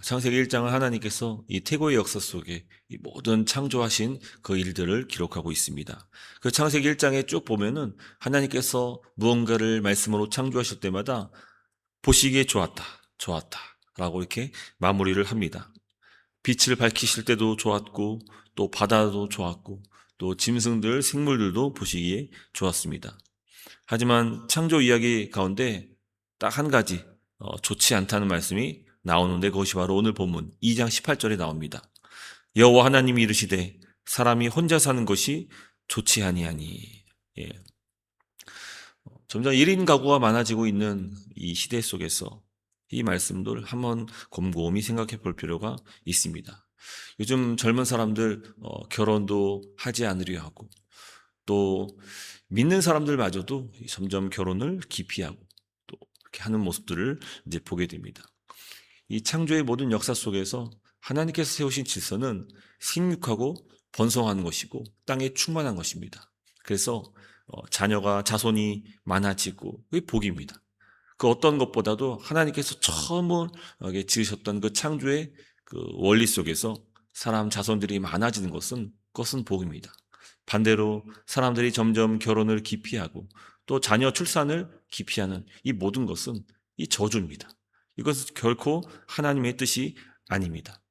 창세기 1장은 하나님께서 이 태고의 역사 속에 이 모든 창조하신 그 일들을 기록하고 있습니다. 그 창세기 1장에 쭉 보면은 하나님께서 무언가를 말씀으로 창조하실 때마다 보시기에 좋았다, 좋았다 라고 이렇게 마무리를 합니다. 빛을 밝히실 때도 좋았고, 또 바다도 좋았고, 또 짐승들, 생물들도 보시기에 좋았습니다. 하지만 창조 이야기 가운데 딱 한 가지 좋지 않다는 말씀이 나오는데, 그것이 바로 오늘 본문 2장 18절에 나옵니다. 여호와 하나님이 이르시되 사람이 혼자 사는 것이 좋지 아니하니. 예. 점점 1인 가구가 많아지고 있는 이 시대 속에서 이 말씀들 한번 곰곰이 생각해 볼 필요가 있습니다. 요즘 젊은 사람들 결혼도 하지 않으려 하고, 또 믿는 사람들마저도 점점 결혼을 기피하고 또 이렇게 하는 모습들을 이제 보게 됩니다. 이 창조의 모든 역사 속에서 하나님께서 세우신 질서는 생육하고 번성하는 것이고 땅에 충만한 것입니다. 그래서 자녀가 자손이 많아지고 그게 복입니다. 그 어떤 것보다도 하나님께서 처음으로 지으셨던 그 창조의 그 원리 속에서 사람 자손들이 많아지는 그것은 복입니다. 반대로 사람들이 점점 결혼을 기피하고 또 자녀 출산을 기피하는 이 모든 것은 이 저주입니다. 이것은 결코 하나님의 뜻이 아닙니다.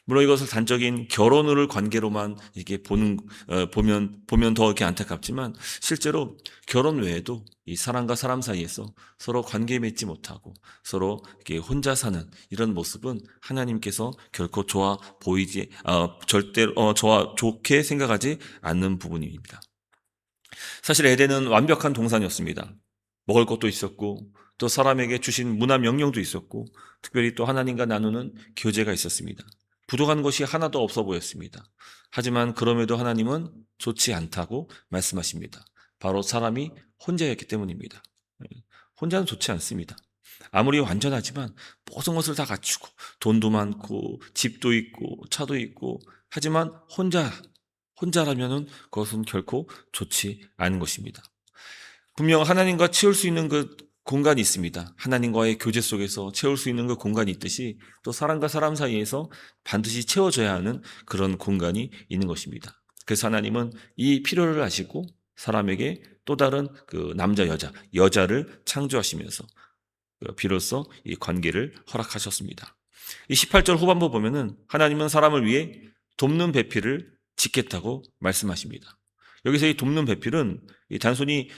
물론 이것을 단적인 결혼을 관계로만 이렇게 보면 더 이렇게 안타깝지만, 실제로 결혼 외에도 이 사람과 사람 사이에서 서로 관계 맺지 못하고 서로 이렇게 혼자 사는 이런 모습은 하나님께서 결코 절대로 좋게 생각하지 않는 부분입니다. 사실 에덴은 완벽한 동산이었습니다. 먹을 것도 있었고, 또 사람에게 주신 문화 명령도 있었고, 특별히 또 하나님과 나누는 교제가 있었습니다. 부족한 것이 하나도 없어 보였습니다. 하지만 그럼에도 하나님은 좋지 않다고 말씀하십니다. 바로 사람이 혼자였기 때문입니다. 혼자는 좋지 않습니다. 아무리 완전하지만 모든 것을 다 갖추고 돈도 많고 집도 있고 차도 있고, 하지만 혼자라면은 그것은 결코 좋지 않은 것입니다. 분명 하나님과 채울 수 있는 그 공간이 있습니다. 하나님과의 교제 속에서 채울 수 있는 그 공간이 있듯이, 또 사람과 사람 사이에서 반드시 채워져야 하는 그런 공간이 있는 것입니다. 그래서 하나님은 이 필요를 아시고 사람에게 또 다른 그 남자, 여자를 창조하시면서 비로소 이 관계를 허락하셨습니다. 이 18절 후반부 보면은 하나님은 사람을 위해 돕는 배필을 짓겠다고 말씀하십니다. 여기서 이 돕는 배필은 단순히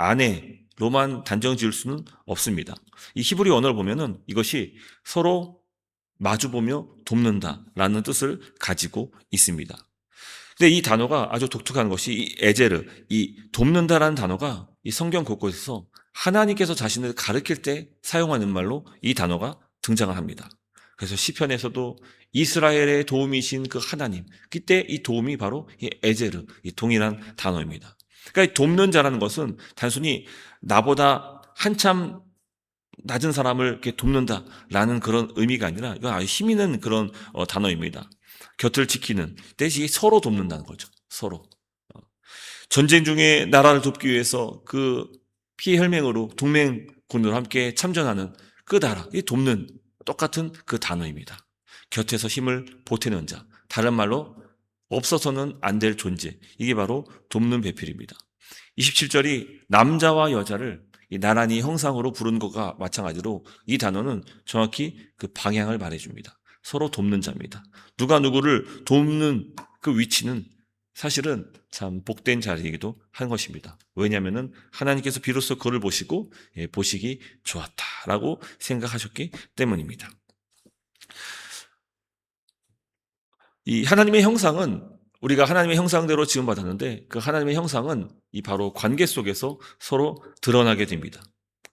아내로만 단정 지을 수는 없습니다. 이 히브리 언어를 보면은 이것이 서로 마주보며 돕는다라는 뜻을 가지고 있습니다. 근데 이 단어가 아주 독특한 것이 이 에제르, 이 돕는다라는 단어가 이 성경 곳곳에서 하나님께서 자신을 가리킬 때 사용하는 말로 이 단어가 등장을 합니다. 그래서 시편에서도 이스라엘의 도움이신 그 하나님, 그때 이 도움이 바로 이 에제르, 이 동일한 단어입니다. 그러니까 돕는 자라는 것은 단순히 나보다 한참 낮은 사람을 이렇게 돕는다라는 그런 의미가 아니라, 이건 아주 힘 있는 그런 단어입니다. 곁을 지키는, 대신 서로 돕는다는 거죠. 서로. 전쟁 중에 나라를 돕기 위해서 그 피해 혈맹으로 동맹군으로 함께 참전하는 그 나라, 이 돕는 똑같은 그 단어입니다. 곁에서 힘을 보태는 자, 다른 말로 없어서는 안 될 존재, 이게 바로 돕는 배필입니다. 27절이 남자와 여자를 이 나란히 형상으로 부른 것과 마찬가지로 이 단어는 정확히 그 방향을 말해줍니다. 서로 돕는 자입니다. 누가 누구를 돕는 그 위치는 사실은 참 복된 자리이기도 한 것입니다. 왜냐하면 하나님께서 비로소 그를 보시고 보시기 좋았다라고 생각하셨기 때문입니다. 이 하나님의 형상은, 우리가 하나님의 형상대로 지음받았는데 그 하나님의 형상은 이 바로 관계 속에서 서로 드러나게 됩니다.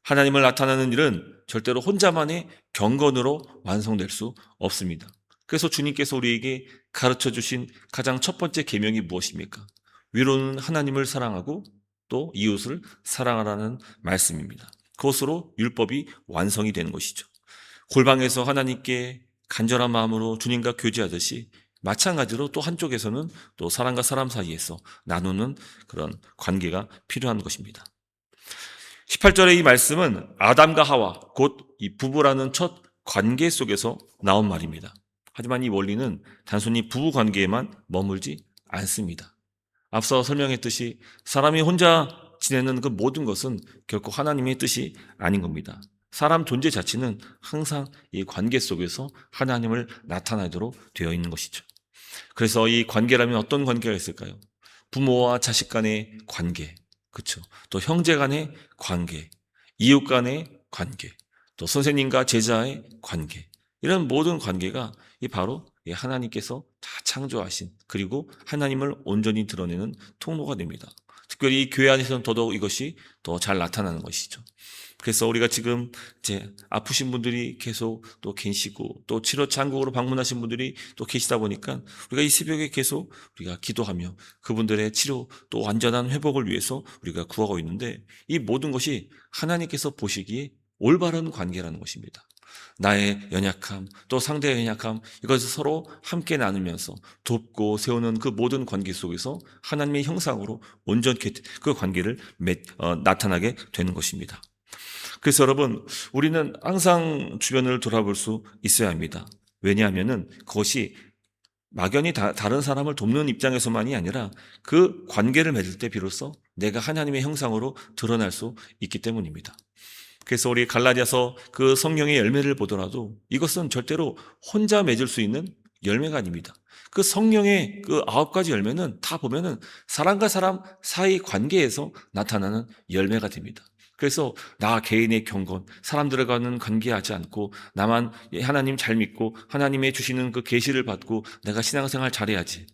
하나님을 나타내는 일은 절대로 혼자만의 경건으로 완성될 수 없습니다. 그래서 주님께서 우리에게 가르쳐 주신 가장 첫 번째 계명이 무엇입니까? 위로는 하나님을 사랑하고 또 이웃을 사랑하라는 말씀입니다. 그것으로 율법이 완성이 되는 것이죠. 골방에서 하나님께 간절한 마음으로 주님과 교제하듯이, 마찬가지로 또 한쪽에서는 또 사람과 사람 사이에서 나누는 그런 관계가 필요한 것입니다. 18절의 이 말씀은 아담과 하와, 곧 이 부부라는 첫 관계 속에서 나온 말입니다. 하지만 이 원리는 단순히 부부 관계에만 머물지 않습니다. 앞서 설명했듯이 사람이 혼자 지내는 그 모든 것은 결코 하나님의 뜻이 아닌 겁니다. 사람 존재 자체는 항상 이 관계 속에서 하나님을 나타내도록 되어 있는 것이죠. 그래서 이 관계라면 어떤 관계가 있을까요? 부모와 자식 간의 관계, 그렇죠. 또 형제 간의 관계, 이웃 간의 관계, 또 선생님과 제자의 관계, 이런 모든 관계가 이 바로 이 하나님께서 다 창조하신, 그리고 하나님을 온전히 드러내는 통로가 됩니다. 특별히 이 교회 안에서는 더더욱 이것이 더 잘 나타나는 것이죠. 그래서 우리가 지금 이제 아프신 분들이 계속 또 계시고, 또 치료 장국으로 방문하신 분들이 또 계시다 보니까 우리가 이 새벽에 계속 우리가 기도하며 그분들의 치료 또 완전한 회복을 위해서 우리가 구하고 있는데, 이 모든 것이 하나님께서 보시기에 올바른 관계라는 것입니다. 나의 연약함, 또 상대의 연약함, 이것을 서로 함께 나누면서 돕고 세우는 그 모든 관계 속에서 하나님의 형상으로 온전히 그 관계를 나타나게 되는 것입니다. 그래서 여러분, 우리는 항상 주변을 돌아볼 수 있어야 합니다. 왜냐하면 그것이 막연히 다른 사람을 돕는 입장에서만이 아니라 그 관계를 맺을 때 비로소 내가 하나님의 형상으로 드러날 수 있기 때문입니다. 그래서 우리 갈라디아서 그 성령의 열매를 보더라도 이것은 절대로 혼자 맺을 수 있는 열매가 아닙니다. 그 성령의 그 9가지 열매는 다 보면은 사람과 사람 사이 관계에서 나타나는 열매가 됩니다. 그래서 나 개인의 경건, 사람들과는 관계하지 않고 나만 하나님 잘 믿고 하나님의 주시는 그 계시를 받고 내가 신앙생활 잘해야지,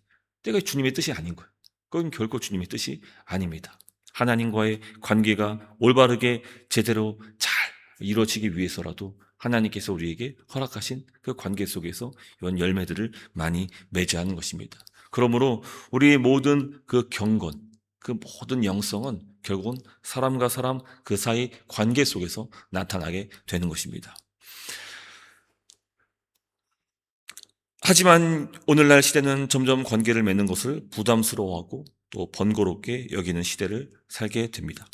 내가 주님의 뜻이 아닌 거예요. 그건 결코 주님의 뜻이 아닙니다. 하나님과의 관계가 올바르게 제대로 잘 이루어지기 위해서라도 하나님께서 우리에게 허락하신 그 관계 속에서 이런 열매들을 많이 맺어야 하는 것입니다. 그러므로 우리의 모든 그 경건, 그 모든 영성은 결국은 사람과 사람 그 사이 관계 속에서 나타나게 되는 것입니다. 하지만 오늘날 시대는 점점 관계를 맺는 것을 부담스러워하고 또 번거롭게 여기는 시대를 살게 됩니다.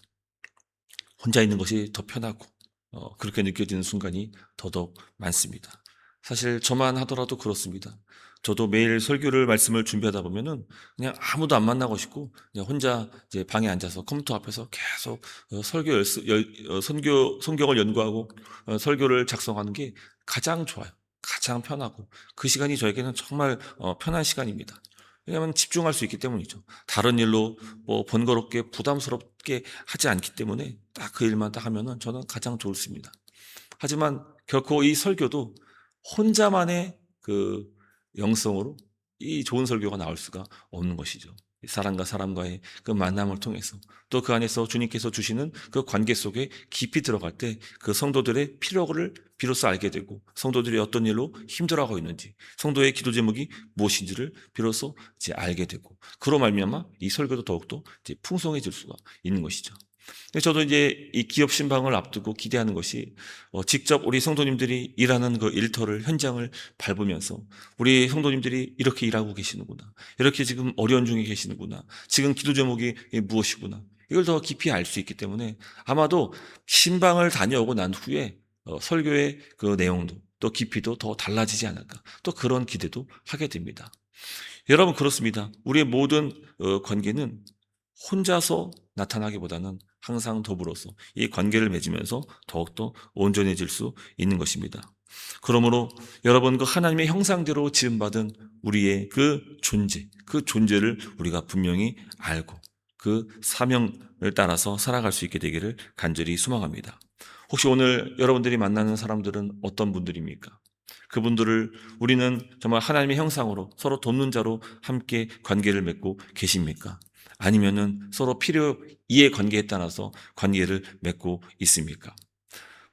혼자 있는 것이 더 편하고 그렇게 느껴지는 순간이 더더욱 많습니다. 사실 저만 하더라도 그렇습니다. 저도 매일 설교를 말씀을 준비하다 보면은 그냥 아무도 안 만나고 싶고 그냥 혼자 이제 방에 앉아서 컴퓨터 앞에서 계속 성경을 연구하고 설교를 작성하는 게 가장 좋아요. 가장 편하고 그 시간이 저에게는 정말 편한 시간입니다. 왜냐하면 집중할 수 있기 때문이죠. 다른 일로 뭐 번거롭게 부담스럽게 하지 않기 때문에 딱 그 일만 딱 하면은 저는 가장 좋습니다. 하지만 결코 이 설교도 혼자만의 그 영성으로 이 좋은 설교가 나올 수가 없는 것이죠. 사람과 사람과의 그 만남을 통해서 또 그 안에서 주님께서 주시는 그 관계 속에 깊이 들어갈 때 그 성도들의 필요를 비로소 알게 되고, 성도들이 어떤 일로 힘들어하고 있는지, 성도의 기도 제목이 무엇인지를 비로소 이제 알게 되고, 그로 말미암아 이 설교도 더욱더 이제 풍성해질 수가 있는 것이죠. 저도 이제 이 기업 신방을 앞두고 기대하는 것이 직접 우리 성도님들이 일하는 그 일터를, 현장을 밟으면서 우리 성도님들이 이렇게 일하고 계시는구나, 이렇게 지금 어려운 중에 계시는구나, 지금 기도 제목이 무엇이구나, 이걸 더 깊이 알 수 있기 때문에 아마도 신방을 다녀오고 난 후에 설교의 그 내용도 또 깊이도 더 달라지지 않을까, 또 그런 기대도 하게 됩니다. 여러분, 그렇습니다. 우리의 모든 관계는 혼자서 나타나기보다는 항상 더불어서 이 관계를 맺으면서 더욱더 온전해질 수 있는 것입니다. 그러므로 여러분, 그 하나님의 형상대로 지음받은 우리의 그 존재를 우리가 분명히 알고 그 사명을 따라서 살아갈 수 있게 되기를 간절히 소망합니다. 혹시 오늘 여러분들이 만나는 사람들은 어떤 분들입니까? 그분들을 우리는 정말 하나님의 형상으로 서로 돕는 자로 함께 관계를 맺고 계십니까? 아니면은 서로 필요 이해 관계에 따라서 관계를 맺고 있습니까?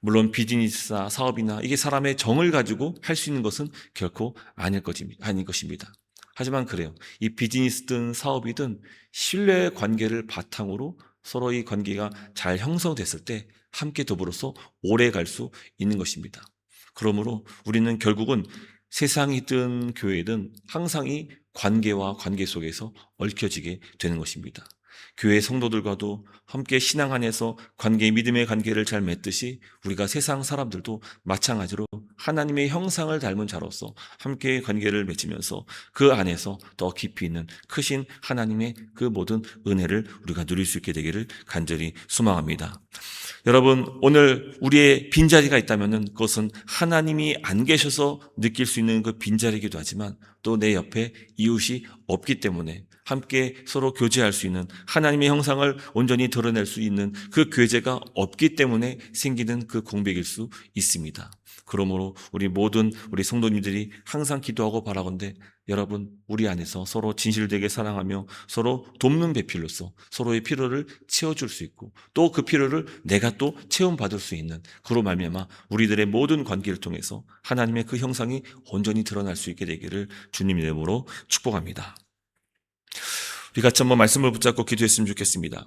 물론 비즈니스나 사업이나 이게 사람의 정을 가지고 할 수 있는 것은 결코 아닐 것입니다. 하지만 그래요. 이 비즈니스든 사업이든 신뢰의 관계를 바탕으로 서로 이 관계가 잘 형성됐을 때 함께 더불어서 오래 갈 수 있는 것입니다. 그러므로 우리는 결국은 세상이든 교회든 항상 이 관계와 관계 속에서 얽혀지게 되는 것입니다. 교회 성도들과도 함께 신앙 안에서 믿음의 관계를 잘 맺듯이 우리가 세상 사람들도 마찬가지로 하나님의 형상을 닮은 자로서 함께 관계를 맺으면서 그 안에서 더 깊이 있는 크신 하나님의 그 모든 은혜를 우리가 누릴 수 있게 되기를 간절히 소망합니다. 여러분, 오늘 우리의 빈자리가 있다면 그것은 하나님이 안 계셔서 느낄 수 있는 그 빈자리이기도 하지만 또 내 옆에 이웃이 없기 때문에 함께 서로 교제할 수 있는 하나님의 형상을 온전히 드러낼 수 있는 그 교제가 없기 때문에 생기는 그 공백일 수 있습니다. 그러므로 우리 성도님들이 항상 기도하고 바라건대 여러분, 우리 안에서 서로 진실되게 사랑하며 서로 돕는 배필로서 서로의 필요를 채워줄 수 있고 또 그 필요를 내가 또 체험받을 수 있는 그로 말미암아 우리들의 모든 관계를 통해서 하나님의 그 형상이 온전히 드러날 수 있게 되기를 주님 이름으로 축복합니다. 우리 같이 한번 말씀을 붙잡고 기도했으면 좋겠습니다.